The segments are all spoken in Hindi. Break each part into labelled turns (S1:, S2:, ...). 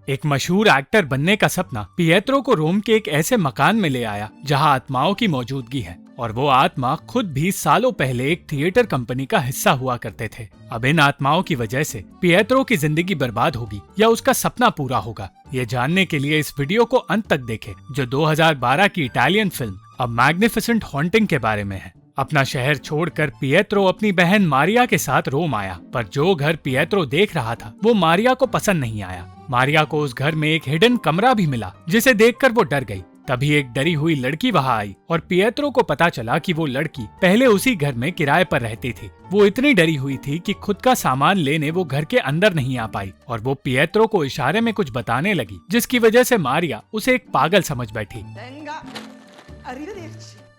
S1: एक मशहूर एक्टर बनने का सपना पिएत्रो को रोम के एक ऐसे मकान में ले आया जहां आत्माओं की मौजूदगी है, और वो आत्मा खुद भी सालों पहले एक थिएटर कंपनी का हिस्सा हुआ करते थे। अब इन आत्माओं की वजह से पिएत्रो की जिंदगी बर्बाद होगी या उसका सपना पूरा होगा, ये जानने के लिए इस वीडियो को अंत तक देखें, जो 2012 की इटालियन फिल्म अ मैग्निफिसेंट हॉन्टिंग के बारे में है। अपना शहर छोड़कर पिएत्रो अपनी बहन मारिया के साथ रोम आया, पर जो घर पिएत्रो देख रहा था वो मारिया को पसंद नहीं आया। मारिया को उस घर में एक हिडन कमरा भी मिला, जिसे देखकर वो डर गई। तभी एक डरी हुई लड़की वहां आई और पिएत्रो को पता चला कि वो लड़की पहले उसी घर में किराए पर रहती थी। वो इतनी डरी हुई थी कि खुद का सामान लेने वो घर के अंदर नहीं आ पाई, और वो पिएत्रो को इशारे में कुछ बताने लगी, जिसकी वजह से मारिया उसे एक पागल समझ बैठी।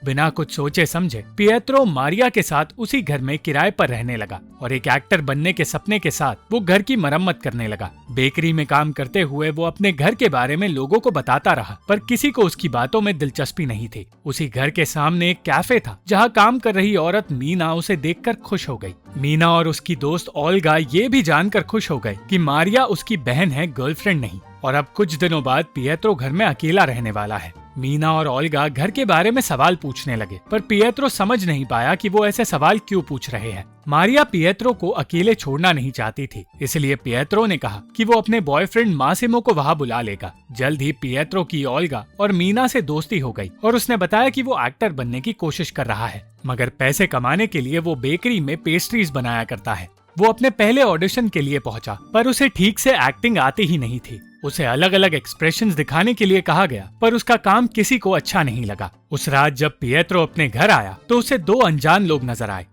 S1: बिना कुछ सोचे समझे पिएत्रो मारिया के साथ उसी घर में किराए पर रहने लगा और एक एक्टर बनने के सपने के साथ वो घर की मरम्मत करने लगा। बेकरी में काम करते हुए वो अपने घर के बारे में लोगों को बताता रहा, पर किसी को उसकी बातों में दिलचस्पी नहीं थी। उसी घर के सामने एक कैफे था जहाँ काम कर रही औरत मीना उसे देखकर खुश हो गई। मीना और उसकी दोस्त ओल्गा ये भी जानकर खुश हो गए कि मारिया उसकी बहन है, गर्लफ्रेंड नहीं, और अब कुछ दिनों बाद पिएत्रो घर में अकेला रहने वाला है। मीना और ओल्गा घर के बारे में सवाल पूछने लगे, पर पिएत्रो समझ नहीं पाया कि वो ऐसे सवाल क्यों पूछ रहे हैं। मारिया पिएत्रो को अकेले छोड़ना नहीं चाहती थी, इसलिए पिएत्रो ने कहा कि वो अपने बॉयफ्रेंड मासिमो को वहां बुला लेगा। जल्द ही पिएत्रो की ओल्गा और मीना से दोस्ती हो गई और उसने बताया कि वो एक्टर बनने की कोशिश कर रहा है, मगर पैसे कमाने के लिए वो बेकरी में पेस्ट्रीज बनाया करता है। वो अपने पहले ऑडिशन के लिए पहुंचा, पर उसे ठीक से एक्टिंग आती ही नहीं थी। उसे अलग अलग एक्सप्रेशंस दिखाने के लिए कहा गया, पर उसका काम किसी को अच्छा नहीं लगा। उस रात जब पिएत्रो अपने घर आया तो उसे 2 अनजान लोग नजर आए,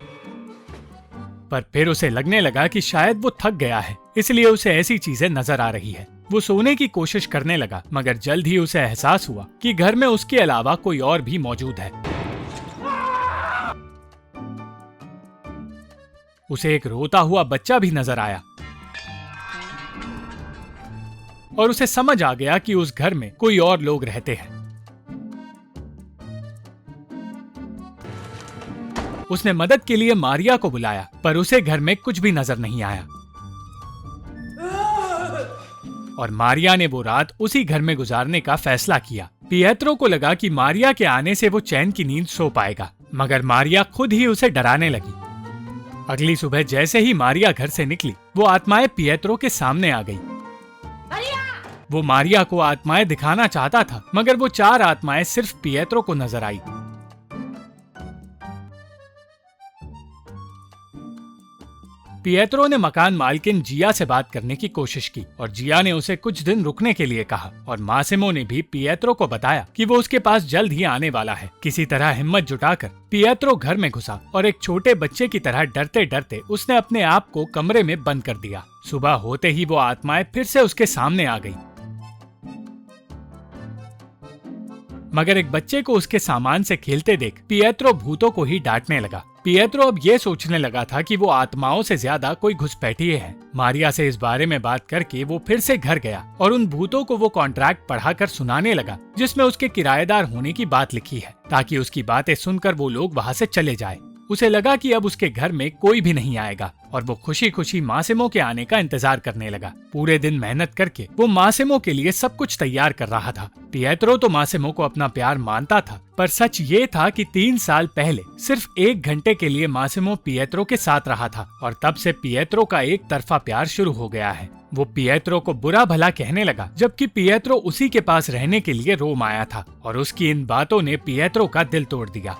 S1: पर फिर उसे लगने लगा कि शायद वो थक गया है, इसलिए उसे ऐसी चीजें नजर आ रही है। वो सोने की कोशिश करने लगा, मगर जल्द ही उसे एहसास हुआ कि घर में उसके अलावा कोई और भी मौजूद है। उसे एक रोता हुआ बच्चा भी नजर आया और उसे समझ आ गया कि उस घर में कोई और लोग रहते हैं। उसने मदद के लिए मारिया को बुलाया, पर उसे घर में कुछ भी नजर नहीं आया, और मारिया ने वो रात उसी घर में गुजारने का फैसला किया। पिएत्रो को लगा कि मारिया के आने से वो चैन की नींद सो पाएगा, मगर मारिया खुद ही उसे डराने लगी। अगली सुबह जैसे ही मारिया घर से निकली, वो आत्माएं पिएत्रो के सामने आ गई। वो मारिया को आत्माएं दिखाना चाहता था, मगर वो 4 आत्माएं सिर्फ पिएत्रो को नजर आई। पिएत्रो ने मकान मालकिन जिया से बात करने की कोशिश की और जिया ने उसे कुछ दिन रुकने के लिए कहा, और मासिमो ने भी पिएत्रो को बताया कि वो उसके पास जल्द ही आने वाला है। किसी तरह हिम्मत जुटाकर पिएत्रो घर में घुसा और एक छोटे बच्चे की तरह डरते डरते उसने अपने आप को कमरे में बंद कर दिया। सुबह होते ही वो आत्माएं फिर से उसके सामने आ गई, मगर एक बच्चे को उसके सामान से खेलते देख पिएत्रो भूतों को ही डांटने लगा। पिएत्रो अब ये सोचने लगा था कि वो आत्माओं से ज्यादा कोई घुसपैठिए है। मारिया से इस बारे में बात करके वो फिर से घर गया और उन भूतों को वो कॉन्ट्रैक्ट पढ़ाकर सुनाने लगा, जिसमें उसके किराएदार होने की बात लिखी है, ताकि उसकी बातें सुनकर वो लोग वहाँ से चले जाए। उसे लगा कि अब उसके घर में कोई भी नहीं आएगा, और वो खुशी खुशी मासिमो के आने का इंतजार करने लगा। पूरे दिन मेहनत करके वो मासिमो के लिए सब कुछ तैयार कर रहा था। पिएत्रो तो मासिमो को अपना प्यार मानता था, पर सच ये था कि 3 साल पहले सिर्फ 1 घंटे के लिए मासिमो पिएत्रो के साथ रहा था, और तब से पिएत्रो का एक तरफा प्यार शुरू हो गया है। वो पिएत्रो को बुरा भला कहने लगा, जबकि पिएत्रो उसी के पास रहने के लिए रोम आया था, और उसकी इन बातों ने पिएत्रो का दिल तोड़ दिया।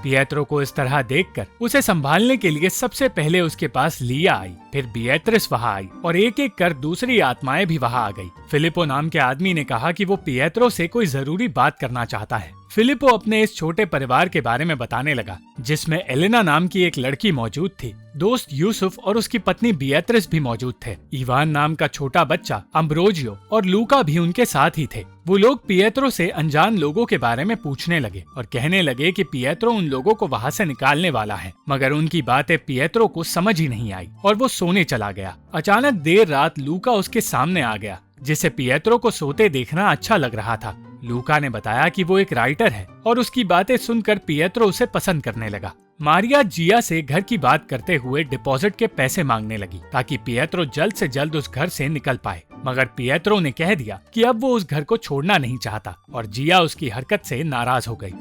S1: पिएत्रो को इस तरह देखकर उसे संभालने के लिए सबसे पहले उसके पास लिया आई, फिर बिएत्रिस वहाँ आई, और एक एक कर दूसरी आत्माएं भी वहाँ आ गई। फिलिपो नाम के आदमी ने कहा कि वो पिएत्रो से कोई जरूरी बात करना चाहता है। फिलिपो अपने इस छोटे परिवार के बारे में बताने लगा, जिसमें एलेना नाम की एक लड़की मौजूद थी, दोस्त यूसुफ और उसकी पत्नी बिएत्रिस भी मौजूद थे। इवान नाम का छोटा बच्चा, अम्ब्रोजियो और लूका भी उनके साथ ही थे। वो लोग पिएत्रो से अनजान लोगों के बारे में पूछने लगे और कहने लगे कि पिएत्रो उन लोगों को वहाँ से निकालने वाला है, मगर उनकी बातें पिएत्रो को समझ ही नहीं आई और वो सोने चला गया। अचानक देर रात लूका उसके सामने आ गया, जिसे पिएत्रो को सोते देखना अच्छा लग रहा था। लूका ने बताया कि वो एक राइटर है और उसकी बातें सुनकर पिएत्रो उसे पसंद करने लगा, मारिया जिया से घर की बात करते हुए डिपॉजिट के पैसे मांगने लगी ताकि पिएत्रो जल्द से जल्द उस घर से निकल पाए, मगर पिएत्रो ने कह दिया कि अब वो उस घर को छोड़ना नहीं चाहता और जिया उसकी हरकत से नाराज हो गई।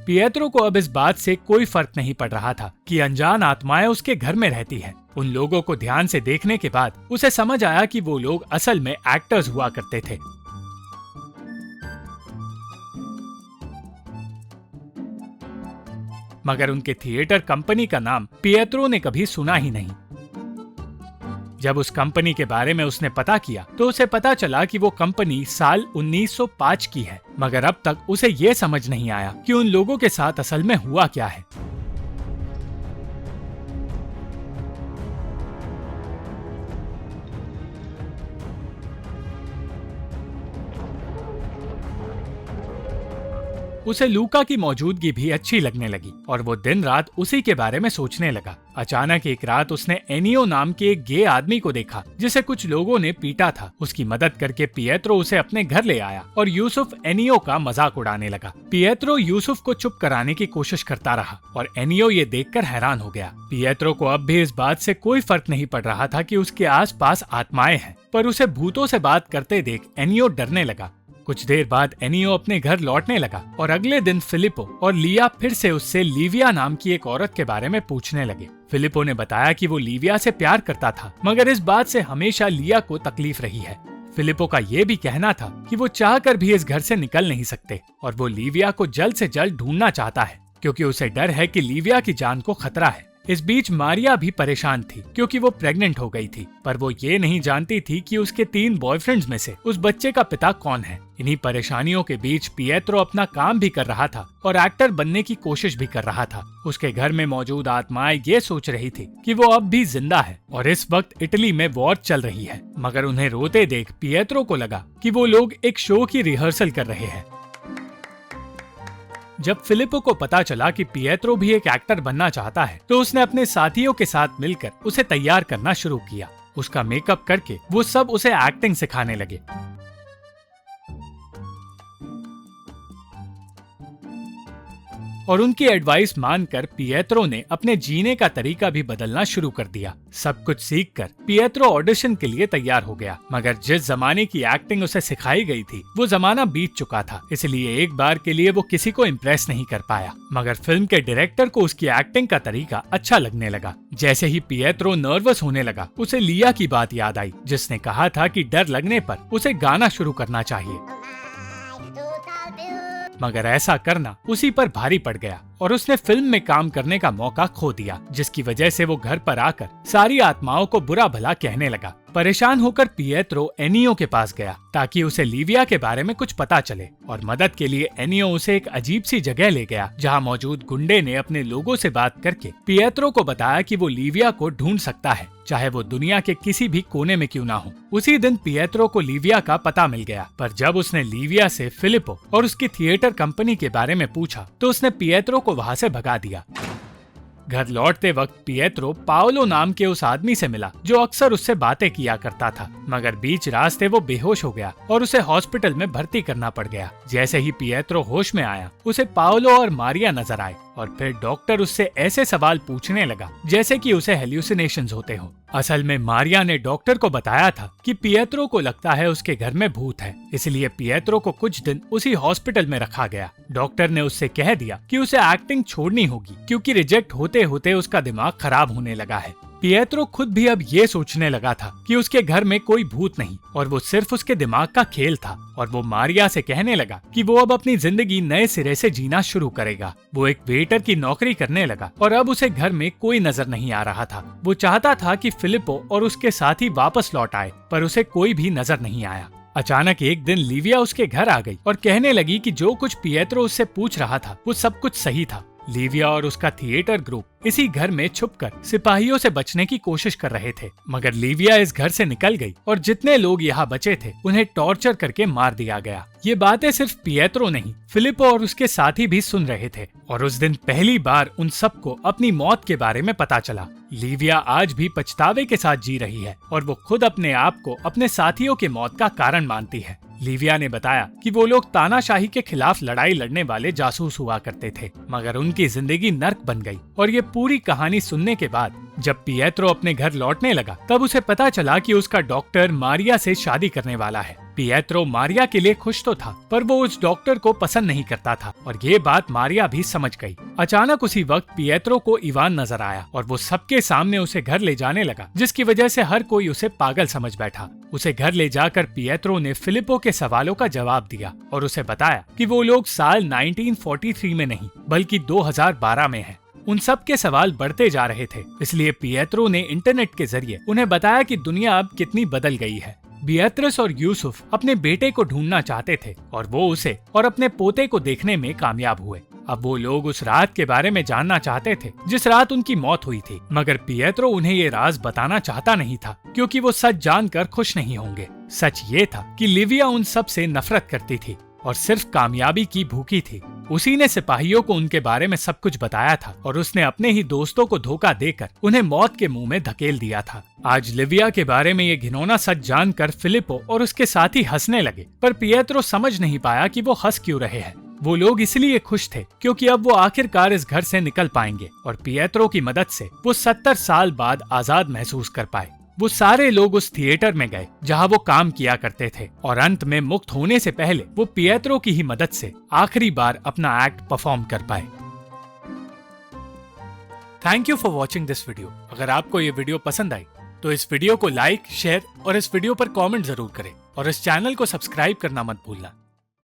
S1: पिएत्रो को अब इस बात से कोई फर्क नहीं पड़ रहा था कि अनजान आत्माएं उसके घर में रहती हैं। उन लोगों को ध्यान से देखने के बाद उसे समझ आया कि वो लोग असल में एक्टर्स हुआ करते थे। मगर उनके थिएटर कंपनी का नाम पिएत्रो ने कभी सुना ही नहीं। जब उस कंपनी के बारे में उसने पता किया तो उसे पता चला कि वो कंपनी साल 1905 की है, मगर अब तक उसे ये समझ नहीं आया कि उन लोगों के साथ असल में हुआ क्या है। उसे लूका की मौजूदगी भी अच्छी लगने लगी और वो दिन रात उसी के बारे में सोचने लगा। अचानक एक रात उसने एनियो नाम के एक गे आदमी को देखा जिसे कुछ लोगों ने पीटा था। उसकी मदद करके पिएत्रो उसे अपने घर ले आया और यूसुफ एनियो का मजाक उड़ाने लगा। पिएत्रो यूसुफ को चुप कराने की कोशिश करता रहा और एनियो ये देखकर हैरान हो गया। पिएत्रो को अब भी इस बात से कोई फर्क नहीं पड़ रहा था कि उसके आसपास आत्माएं हैं, पर उसे भूतों से बात करते देख एनियो डरने लगा। कुछ देर बाद एनियो अपने घर लौटने लगा और अगले दिन फिलिपो और लिया फिर से उससे लीविया नाम की एक औरत के बारे में पूछने लगे। फिलिपो ने बताया कि वो लीविया से प्यार करता था, मगर इस बात से हमेशा लिया को तकलीफ रही है। फिलिपो का ये भी कहना था कि वो चाहकर भी इस घर से निकल नहीं सकते और वो लीविया को जल्द से जल्द ढूंढना चाहता है क्योंकि उसे डर है कि लीविया की जान को खतरा है। इस बीच मारिया भी परेशान थी क्योंकि वो प्रेग्नेंट हो गई थी, पर वो ये नहीं जानती थी कि उसके 3 बॉयफ्रेंड्स में से उस बच्चे का पिता कौन है। इन्हीं परेशानियों के बीच पिएत्रो अपना काम भी कर रहा था और एक्टर बनने की कोशिश भी कर रहा था। उसके घर में मौजूद आत्माएं ये सोच रही थी कि वो अब भी जिंदा है और इस वक्त इटली में वॉर चल रही है, मगर उन्हें रोते देख पिएत्रो को लगा कि वो लोग एक शो की रिहर्सल कर रहे हैं। जब फिलिपो को पता चला कि पिएत्रो भी एक एक्टर बनना चाहता है तो उसने अपने साथियों के साथ मिलकर उसे तैयार करना शुरू किया। उसका मेकअप करके वो सब उसे एक्टिंग सिखाने लगे। और उनकी एडवाइस मानकर पिएत्रो ने अपने जीने का तरीका भी बदलना शुरू कर दिया। सब कुछ सीखकर पिएत्रो ऑडिशन के लिए तैयार हो गया, मगर जिस जमाने की एक्टिंग उसे सिखाई गई थी वो जमाना बीत चुका था, इसलिए एक बार के लिए वो किसी को इम्प्रेस नहीं कर पाया। मगर फिल्म के डायरेक्टर को उसकी एक्टिंग का तरीका अच्छा लगने लगा। जैसे ही पिएत्रो नर्वस होने लगा, उसे लिया की बात याद आई जिसने कहा था कि डर लगने पर उसे गाना शुरू करना चाहिए, मगर ऐसा करना उसी पर भारी पड़ गया और उसने फिल्म में काम करने का मौका खो दिया, जिसकी वजह से वो घर पर आकर सारी आत्माओं को बुरा भला कहने लगा। परेशान होकर पिएत्रो एनियो के पास गया ताकि उसे लीविया के बारे में कुछ पता चले और मदद के लिए एनियो उसे एक अजीब सी जगह ले गया जहां मौजूद गुंडे ने अपने लोगों से बात करके पिएत्रो को बताया कि वो लीविया को ढूंढ सकता है, चाहे वो दुनिया के किसी भी कोने में क्यों ना हो। उसी दिन पिएत्रो को लीविया का पता मिल गया, पर जब उसने लीविया से फिलिपो और उसकी थिएटर कंपनी के बारे में पूछा तो उसने पिएत्रो को वहां से भगा दिया। घर लौटते वक्त पिएत्रो पाओलो नाम के उस आदमी से मिला जो अक्सर उससे बातें किया करता था, मगर बीच रास्ते वो बेहोश हो गया और उसे हॉस्पिटल में भर्ती करना पड़ गया। जैसे ही पिएत्रो होश में आया, उसे पाओलो और मारिया नजर आए और फिर डॉक्टर उससे ऐसे सवाल पूछने लगा जैसे कि उसे हेल्यूसिनेशंस होते हो। असल में मारिया ने डॉक्टर को बताया था कि पिएत्रो को लगता है उसके घर में भूत है, इसलिए पिएत्रो को कुछ दिन उसी हॉस्पिटल में रखा गया। डॉक्टर ने उससे कह दिया कि उसे एक्टिंग छोड़नी होगी क्योंकि रिजेक्ट होते होते उसका दिमाग खराब होने लगा है। पिएत्रो खुद भी अब ये सोचने लगा था कि उसके घर में कोई भूत नहीं और वो सिर्फ उसके दिमाग का खेल था, और वो मारिया से कहने लगा कि वो अब अपनी जिंदगी नए सिरे से जीना शुरू करेगा। वो एक वेटर की नौकरी करने लगा और अब उसे घर में कोई नजर नहीं आ रहा था। वो चाहता था कि फिलिपो और उसके साथी वापस लौट आए, पर उसे कोई भी नजर नहीं आया। अचानक एक दिन लीविया उसके घर आ गई और कहने लगी कि जो कुछ पिएत्रो उससे पूछ रहा था वो सब कुछ सही था। लीविया और उसका थिएटर ग्रुप इसी घर में छुपकर सिपाहियों से बचने की कोशिश कर रहे थे, मगर लीविया इस घर से निकल गई और जितने लोग यहाँ बचे थे उन्हें टॉर्चर करके मार दिया गया। ये बातें सिर्फ पिएत्रो नहीं, फिलिपो और उसके साथी भी सुन रहे थे और उस दिन पहली बार उन सबको अपनी मौत के बारे में पता चला। लीविया आज भी पछतावे के साथ जी रही है और वो खुद अपने आप को अपने साथियों की मौत का कारण मानती है। लिविया ने बताया कि वो लोग तानाशाही के खिलाफ लड़ाई लड़ने वाले जासूस हुआ करते थे, मगर उनकी जिंदगी नर्क बन गई। और ये पूरी कहानी सुनने के बाद जब पिएत्रो अपने घर लौटने लगा तब उसे पता चला कि उसका डॉक्टर मारिया से शादी करने वाला है। पिएत्रो मारिया के लिए खुश तो था, पर वो उस डॉक्टर को पसंद नहीं करता था और ये बात मारिया भी समझ गई। अचानक उसी वक्त पिएत्रो को इवान नजर आया और वो सबके सामने उसे घर ले जाने लगा, जिसकी वजह से हर कोई उसे पागल समझ बैठा। उसे घर ले जाकर पिएत्रो ने फिलिप्पो के सवालों का जवाब दिया और उसे बताया कि वो लोग साल 1943 में नहीं बल्कि 2012 में हैं। उन सब के सवाल बढ़ते जा रहे थे, इसलिए पिएत्रो ने इंटरनेट के जरिए उन्हें बताया कि दुनिया अब कितनी बदल गई है। बिएत्रिस और यूसुफ अपने बेटे को ढूंढना चाहते थे और वो उसे और अपने पोते को देखने में कामयाब हुए। अब वो लोग उस रात के बारे में जानना चाहते थे जिस रात उनकी मौत हुई थी, मगर पिएत्रो उन्हें ये राज बताना चाहता नहीं था क्योंकि वो सच जानकर खुश नहीं होंगे। सच ये था कि लिविया उन सब से नफरत करती थी और सिर्फ कामयाबी की भूखी थी। उसी ने सिपाहियों को उनके बारे में सब कुछ बताया था और उसने अपने ही दोस्तों को धोखा देकर उन्हें मौत के मुंह में धकेल दिया था। आज लिविया के बारे में ये घिनौना सच जानकर फिलिप्पो और उसके साथी हंसने लगे, पर पिएत्रो समझ नहीं पाया कि वो हंस क्यों रहे हैं। वो लोग इसलिए खुश थे क्योंकि अब वो आखिरकार इस घर से निकल पाएंगे और पिएत्रो की मदद से वो 70 साल बाद आजाद महसूस कर पाए। वो सारे लोग उस थिएटर में गए जहां वो काम किया करते थे और अंत में मुक्त होने से पहले वो पिएत्रो की ही मदद से आखिरी बार अपना एक्ट परफॉर्म कर पाए। Thank you for watching this video. अगर आपको ये वीडियो पसंद आई तो इस वीडियो को लाइक, शेयर और इस वीडियो पर कमेंट जरूर करें और इस चैनल को सब्सक्राइब करना मत भूलना।